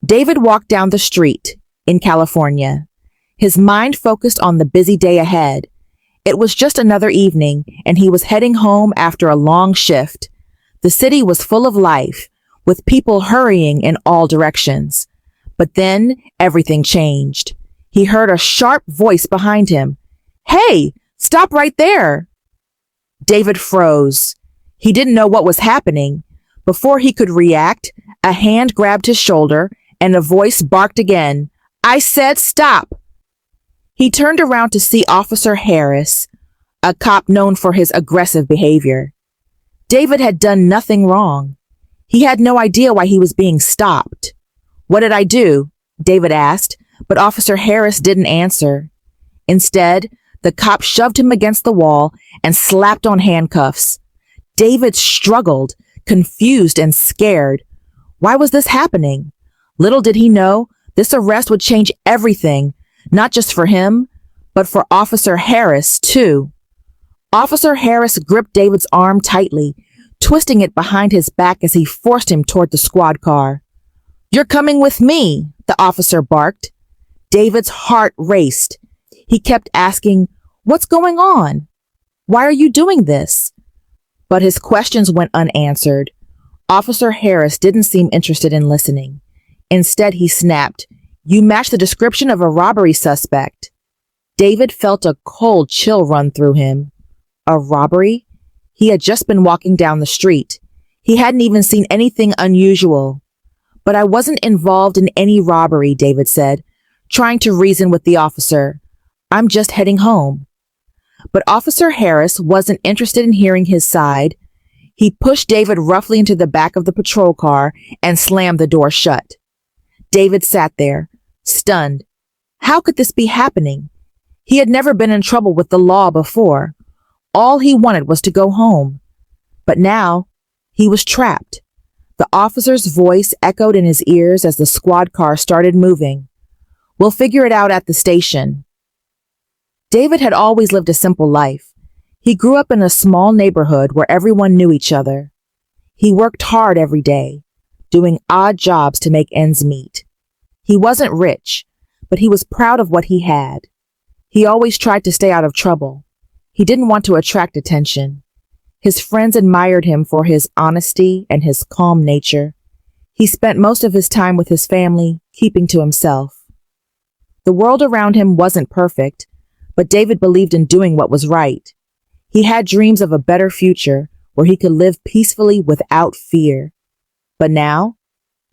David walked down the street in California, his mind focused on the busy day ahead. It was just another evening, and he was heading home after a long shift. The city was full of life, with people hurrying in all directions. But then everything changed. He heard a sharp voice behind him. "Hey, stop right there!" David froze. He didn't know what was happening. Before he could react, a hand grabbed his shoulder and a voice barked again. "I said stop!" He turned around to see Officer Harris, a cop known for his aggressive behavior. David had done nothing wrong. He had no idea why he was being stopped. "What did I do?" David asked, but Officer Harris didn't answer. Instead, the cop shoved him against the wall and slapped on handcuffs. David struggled, confused and scared. Why was this happening? Little did he know, this arrest would change everything, not just for him, but for Officer Harris, too. Officer Harris gripped David's arm tightly, twisting it behind his back as he forced him toward the squad car. "You're coming with me," the officer barked. David's heart raced. He kept asking, "What's going on? Why are you doing this?" But his questions went unanswered. Officer Harris didn't seem interested in listening. Instead, he snapped, "You match the description of a robbery suspect." David felt a cold chill run through him. A robbery? He had just been walking down the street. He hadn't even seen anything unusual. "But I wasn't involved in any robbery," David said, trying to reason with the officer. "I'm just heading home." But Officer Harris wasn't interested in hearing his side. He pushed David roughly into the back of the patrol car and slammed the door shut. David sat there, stunned. How could this be happening? He had never been in trouble with the law before. All he wanted was to go home. But now, he was trapped. The officer's voice echoed in his ears as the squad car started moving. "We'll figure it out at the station." David had always lived a simple life. He grew up in a small neighborhood where everyone knew each other. He worked hard every day, doing odd jobs to make ends meet. He wasn't rich, but he was proud of what he had. He always tried to stay out of trouble. He didn't want to attract attention. His friends admired him for his honesty and his calm nature. He spent most of his time with his family, keeping to himself. The world around him wasn't perfect, but David believed in doing what was right. He had dreams of a better future where he could live peacefully without fear. But now,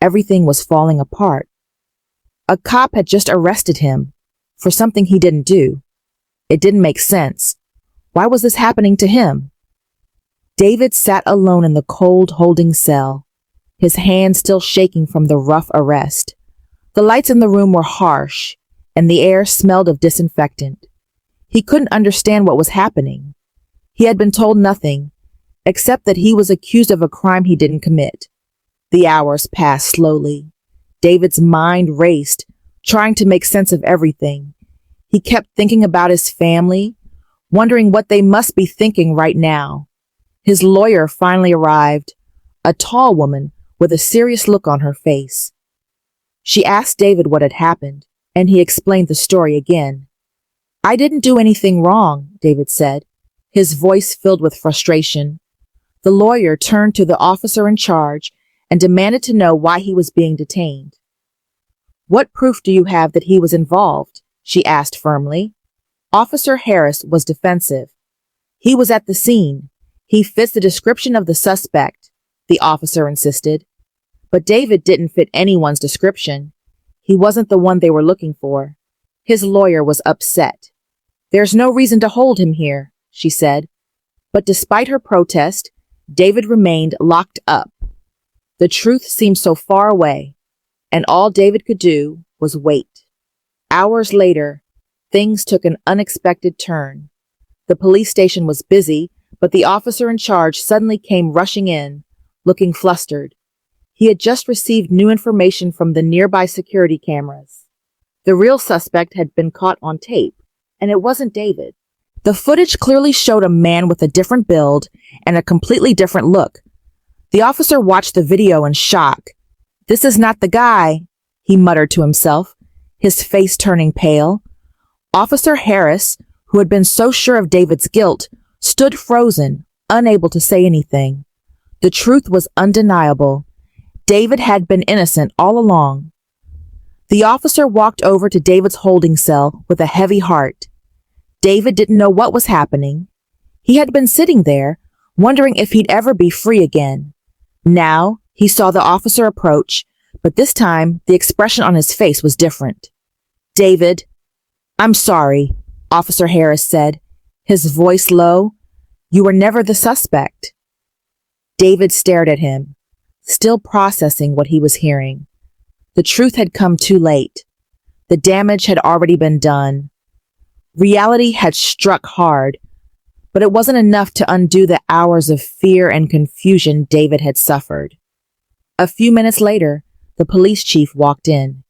everything was falling apart. A cop had just arrested him for something he didn't do. It didn't make sense. Why was this happening to him? David sat alone in the cold holding cell, his hands still shaking from the rough arrest. The lights in the room were harsh, and the air smelled of disinfectant. He couldn't understand what was happening. He had been told nothing, except that he was accused of a crime he didn't commit. The hours passed slowly. David's mind raced, trying to make sense of everything. He kept thinking about his family, wondering what they must be thinking right now. His lawyer finally arrived, a tall woman with a serious look on her face. She asked David what had happened, and he explained the story again. "I didn't do anything wrong," David said, his voice filled with frustration. The lawyer turned to the officer in charge and demanded to know why he was being detained. "What proof do you have that he was involved?" she asked firmly. Officer Harris was defensive. "He was at the scene. He fits the description of the suspect," the officer insisted. But David didn't fit anyone's description. He wasn't the one they were looking for. His lawyer was upset. "There's no reason to hold him here," she said. But despite her protest, David remained locked up. The truth seemed so far away, and all David could do was wait. Hours later, things took an unexpected turn. The police station was busy, but the officer in charge suddenly came rushing in, looking flustered. He had just received new information from the nearby security cameras. The real suspect had been caught on tape, and it wasn't David. The footage clearly showed a man with a different build and a completely different look. The officer watched the video in shock. "This is not the guy," he muttered to himself, his face turning pale. Officer Harris, who had been so sure of David's guilt, stood frozen, unable to say anything. The truth was undeniable. David had been innocent all along. The officer walked over to David's holding cell with a heavy heart. David didn't know what was happening. He had been sitting there, wondering if he'd ever be free again. Now, he saw the officer approach, but this time, the expression on his face was different. "David, I'm sorry," Officer Harris said, his voice low. "You were never the suspect." David stared at him, still processing what he was hearing. The truth had come too late. The damage had already been done. Reality had struck hard, but it wasn't enough to undo the hours of fear and confusion David had suffered. A few minutes later, the police chief walked in.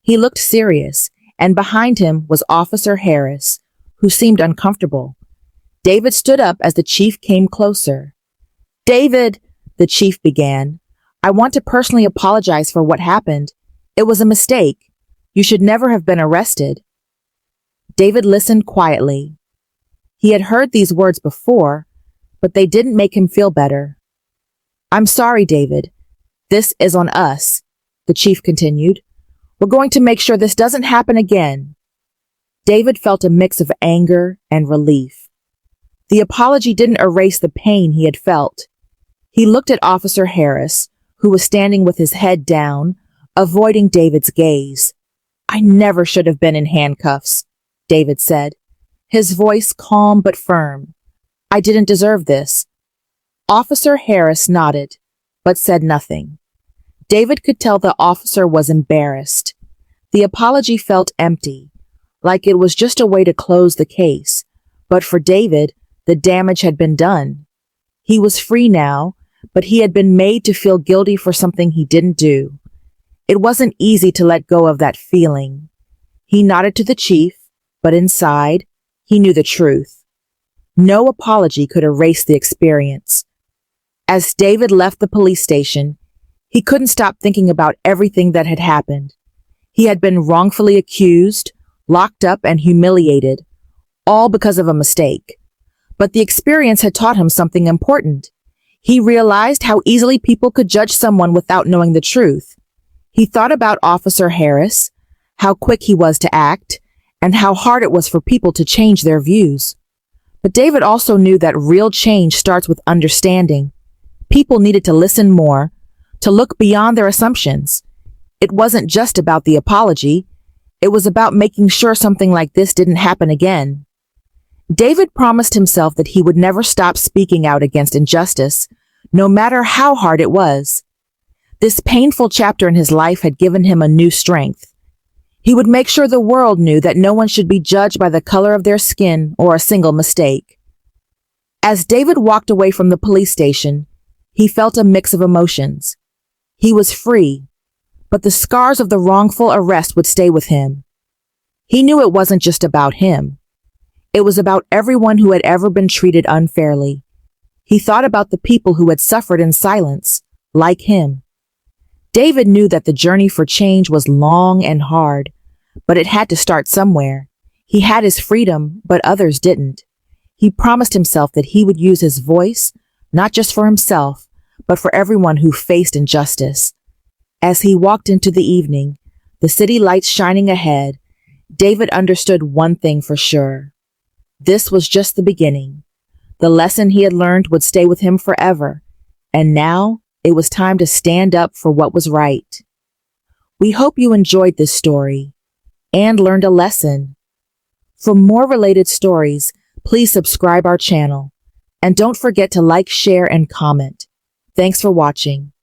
He looked serious, and behind him was Officer Harris, who seemed uncomfortable. David stood up as the chief came closer. "David," the chief began, "I want to personally apologize for what happened. It was a mistake. You should never have been arrested." David listened quietly. He had heard these words before, but they didn't make him feel better. "I'm sorry, David. This is on us," the chief continued. "We're going to make sure this doesn't happen again." David felt a mix of anger and relief. The apology didn't erase the pain he had felt. He looked at Officer Harris, who was standing with his head down, avoiding David's gaze. "I never should have been in handcuffs," David said, his voice calm but firm. "I didn't deserve this." Officer Harris nodded, but said nothing. David could tell the officer was embarrassed. The apology felt empty, like it was just a way to close the case. But for David, the damage had been done. He was free now, but he had been made to feel guilty for something he didn't do. It wasn't easy to let go of that feeling. He nodded to the chief, but inside, he knew the truth. No apology could erase the experience. As David left the police station, he couldn't stop thinking about everything that had happened. He had been wrongfully accused, locked up, and humiliated, all because of a mistake. But the experience had taught him something important. He realized how easily people could judge someone without knowing the truth. He thought about Officer Harris, how quick he was to act, and how hard it was for people to change their views. But David also knew that real change starts with understanding. People needed to listen more, to look beyond their assumptions. It wasn't just about the apology. It was about making sure something like this didn't happen again. David promised himself that he would never stop speaking out against injustice, no matter how hard it was. This painful chapter in his life had given him a new strength. He would make sure the world knew that no one should be judged by the color of their skin or a single mistake. As David walked away from the police station, he felt a mix of emotions. He was free, but the scars of the wrongful arrest would stay with him. He knew it wasn't just about him. It was about everyone who had ever been treated unfairly. He thought about the people who had suffered in silence, like him. David knew that the journey for change was long and hard, but it had to start somewhere. He had his freedom, but others didn't. He promised himself that he would use his voice, not just for himself, but for everyone who faced injustice. As he walked into the evening, the city lights shining ahead, David understood one thing for sure. This was just the beginning. The lesson he had learned would stay with him forever, and now it was time to stand up for what was right. We hope you enjoyed this story and learned a lesson. For more related stories, please subscribe our channel, and don't forget to like, share, and comment. Thanks for watching.